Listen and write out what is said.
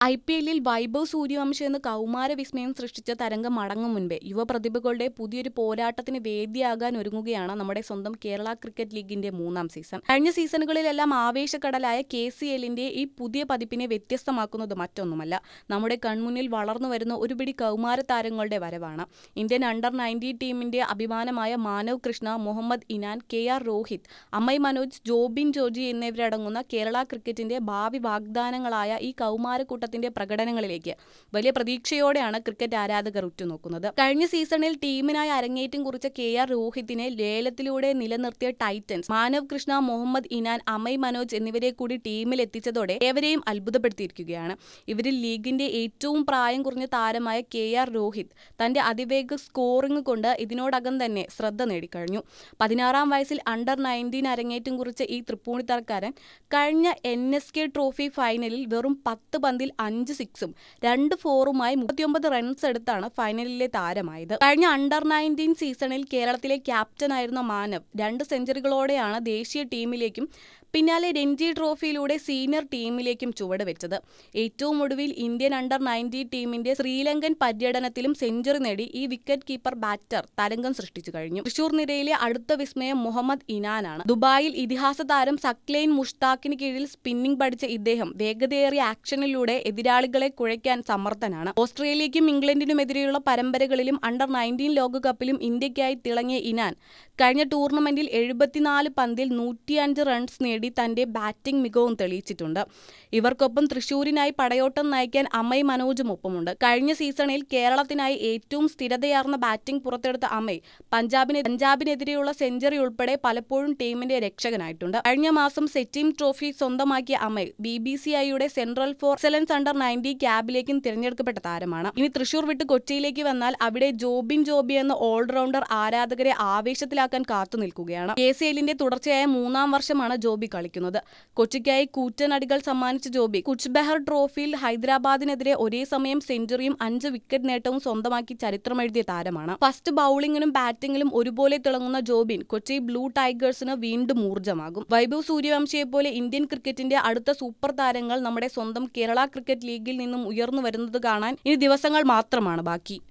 IPL-ൽ വൈഭവ് സൂര്യവംശി എന്ന കൗമാര വിസ്മയം സൃഷ്ടിച്ച തരംഗം മടങ്ങും മുൻപേ യുവപ്രതിഭകളുടെ പുതിയൊരു പോരാട്ടത്തിന് വേദിയാകാൻ ഒരുങ്ങുകയാണ് നമ്മുടെ സ്വന്തം കേരള ക്രിക്കറ്റ് ലീഗിന്റെ മൂന്നാം സീസൺ. കഴിഞ്ഞ സീസണുകളിലെല്ലാം ആവേശക്കടലായ KCLന്റെ ഈ പുതിയ പതിപ്പിനെ വ്യത്യസ്തമാക്കുന്നത് മറ്റൊന്നുമല്ല, നമ്മുടെ കൺമുന്നിൽ വളർന്നു വരുന്ന ഒരു പിടി കൗമാര താരങ്ങളുടെ വരവാണ്. ഇന്ത്യൻ അണ്ടർ-19 ടീമിന്റെ അഭിമാനമായ മാനവ് കൃഷ്ണ, മുഹമ്മദ് ഇനാൻ, KR രോഹിത്, അമയ് മനോജ്, ജോബിൻ ജോർജി എന്നിവരടങ്ങുന്ന കേരള ക്രിക്കറ്റിന്റെ ഭാവി വാഗ്ദാനങ്ങളായ ഈ കൗമാരക്കൂട്ട പ്രകടനങ്ങളിലേക്ക് വലിയ പ്രതീക്ഷയോടെയാണ് ക്രിക്കറ്റ് ആരാധകർ ഉറ്റുനോക്കുന്നത്. കഴിഞ്ഞ സീസണിൽ ടീമിനായി അരങ്ങേറ്റം കുറിച്ച KR രോഹിത്തിനെ ലേലത്തിലൂടെ നിലനിർത്തിയ ടൈറ്റൻസ് മാനവ് കൃഷ്ണ, മുഹമ്മദ് ഇനാൻ, അമയ് മനോജ് എന്നിവരെ കൂടി ടീമിൽ എത്തിച്ചതോടെ ഏവരെയും അത്ഭുതപ്പെടുത്തിയിരിക്കുകയാണ്. ഇവരിൽ ലീഗിന്റെ ഏറ്റവും പ്രായം കുറഞ്ഞ താരമായ KR രോഹിത് തന്റെ അതിവേഗ സ്കോറിംഗ് കൊണ്ട് ഇതിനോടകം തന്നെ ശ്രദ്ധ നേടിക്കഴിഞ്ഞു. 16-ാം വയസ്സിൽ അണ്ടർ-19 അരങ്ങേറ്റം കുറിച്ച ഈ തൃപ്പൂണിത്തറക്കാരൻ കഴിഞ്ഞ NSK ട്രോഫി ഫൈനലിൽ വെറും 10 പന്തിൽ 5 സിക്സും 2 ഫോറുമായി 39 റൺസ് എടുത്താണ് ഫൈനലിലെ താരമായത്. കഴിഞ്ഞ അണ്ടർ-19 സീസണിൽ കേരളത്തിലെ ക്യാപ്റ്റനായിരുന്ന മാനവ് 2 സെഞ്ചുറികളോടെയാണ് ദേശീയ ടീമിലേക്കും പിന്നാലെ രഞ്ജി ട്രോഫിയിലൂടെ സീനിയർ ടീമിലേക്കും ചുവടുവെച്ചത്. ഏറ്റവും ഒടുവിൽ ഇന്ത്യൻ അണ്ടർ-19 ടീമിന്റെ ശ്രീലങ്കൻ പര്യടനത്തിലും സെഞ്ചുറി നേടി ഈ വിക്കറ്റ് കീപ്പർ ബാറ്റർ തരംഗം സൃഷ്ടിച്ചു കഴിഞ്ഞു. തൃശൂർ നിരയിലെ അടുത്ത വിസ്മയം മുഹമ്മദ് ഇനാനാണ്. ദുബായിൽ ഇതിഹാസ താരം സക്ലൈൻ മുഷ്താഖിന് കീഴിൽ സ്പിന്നിംഗ് പഠിച്ച ഇദ്ദേഹം വേഗതയേറിയ ആക്ഷനിലൂടെ എതിരാളികളെ കുഴയ്ക്കാൻ സമർത്ഥനാണ്. ഓസ്ട്രേലിയയ്ക്കും ഇംഗ്ലണ്ടിനുമെതിരെയുള്ള പരമ്പരകളിലും അണ്ടർ-19 ലോകകപ്പിലും ഇന്ത്യയ്ക്കായി തിളങ്ങിയ ഇനാൻ കഴിഞ്ഞ ടൂർണമെന്റിൽ 74 പന്തിൽ 105 റൺസ് നേടി തന്റെ ബാറ്റിംഗ് മികവും തെളിയിച്ചിട്ടുണ്ട്. ഇവർക്കൊപ്പം തൃശൂരിനായി പടയോട്ടം നയിക്കാൻ അമയ് മനോജും ഒപ്പമുണ്ട്. കഴിഞ്ഞ സീസണിൽ കേരളത്തിനായി ഏറ്റവും സ്ഥിരതയാർന്ന ബാറ്റിംഗ് പുറത്തെടുത്ത അമയ് പഞ്ചാബിനെതിരെയുള്ള സെഞ്ചുറി ഉൾപ്പെടെ പലപ്പോഴും ടീമിന്റെ രക്ഷകനായിട്ടുണ്ട്. കഴിഞ്ഞ മാസം സെറ്റിം ട്രോഫി സ്വന്തമാക്കിയ Amay BBCIയുടെ central for excellence under-19 ക്യാബിലേക്കും തിരഞ്ഞെടുക്കപ്പെട്ട താരമാണ്. ഇനി തൃശൂർ വിട്ട് കൊച്ചിയിലേക്ക് വന്നാൽ അവിടെ ജോബിൻ ജോബി എന്ന ഓൾറൗണ്ടർ ആരാധകരെ ആവേശത്തിലാക്കാൻ കാത്തുനിൽക്കുകയാണ്. KCLന്റെ തുടർച്ചയായ 3-ാം വർഷമാണ് ജോബി കളിക്കുന്നത്. കൊച്ചിക്കായി കൂറ്റൻ അടികൾ സമ്മാനിച്ച ജോബി കുച്ച് ബെഹർ ട്രോഫിയിൽ ഹൈദരാബാദിനെതിരെ ഒരേ സമയം സെഞ്ചുറിയും 5 വിക്കറ്റ് നേട്ടവും സ്വന്തമാക്കി ചരിത്രമെഴുതിയ താരമാണ്. ഫസ്റ്റ് ബൌളിംഗിലും ബാറ്റിംഗിലും ഒരുപോലെ തിളങ്ങുന്ന ജോബിൻ കൊച്ചി ബ്ലൂ ടൈഗേഴ്സിന് വീണ്ടും ഊർജ്ജമാകും. വൈഭവ് സൂര്യവംശിയെപ്പോലെ ഇന്ത്യൻ ക്രിക്കറ്റിന്റെ അടുത്ത സൂപ്പർ താരങ്ങൾ നമ്മുടെ സ്വന്തം കേരള ക്രിക്കറ്റ് ലീഗിൽ നിന്നും ഉയർന്നു വരുന്നത് കാണാൻ ഇനി ദിവസങ്ങൾ മാത്രമാണ് ബാക്കി.